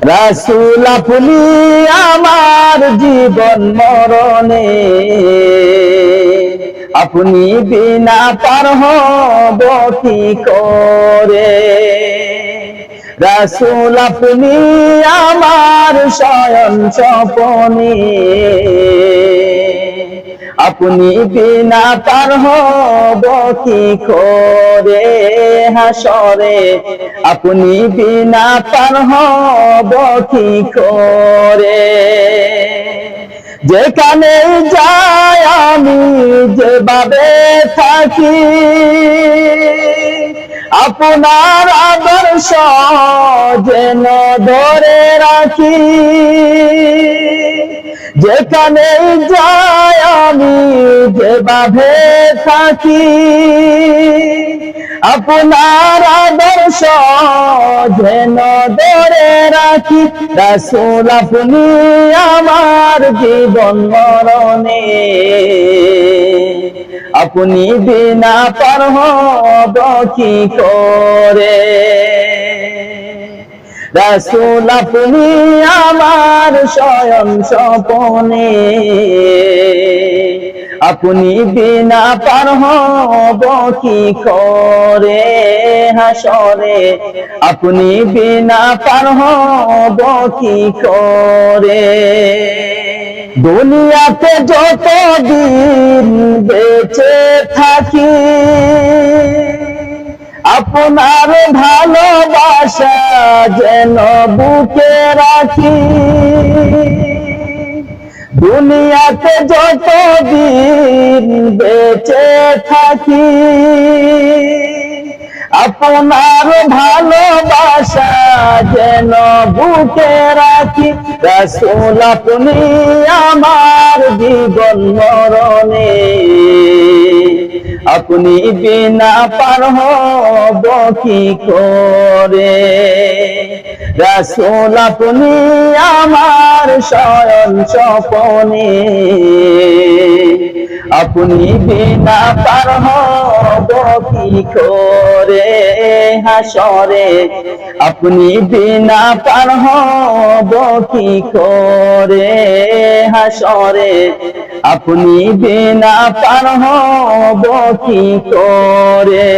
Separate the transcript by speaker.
Speaker 1: রাসূল আপনি আমার জীবন মরণে, আপনি বিনা পার হব কি করে। রাসূল আপনি আমার শয়ন স্বপনে, আপনি বিনা পার হব কি করে। হাসরে আপনি বিনা পার হব কি করে। যেখানে যাই আমি যেভাবে থাকি, আপনার আদর্শ যেন ধরে রাখি। যেখানে যাই আমি যেভাবে থাকি, আপনার আদর্শ যেন ধরে রাখি। রাসূল আপনি আমার জীবন মরণে, আপনি বিনা পার হব কি করে। রাসূল আপনি আমার শয়ন স্বপনে, আপনি বিনা পার হব কি করে। হাসরে আপনি বিনা পার হব কি করে। দুনিয়াতে যতদিন বেঁচে থাকি, আপনার ভালোবাসা যেন বুকে রাখি। দুনিয়াতে যতদিন বেঁচে থাকি, আপনার ভালোবাসা যেন বুকে রাখি। রাসূল আপনি আমার জীবন মরণে, আপনি বিনা পার হব কি করে। রাসূল আপনি আমার শয়ন স্বপনে, আপনি বিনা পার হব কি করে। হাসরে আপনি বিনা পার হব কি করে। হাসরে আপনি বিনা পার হব কি করে।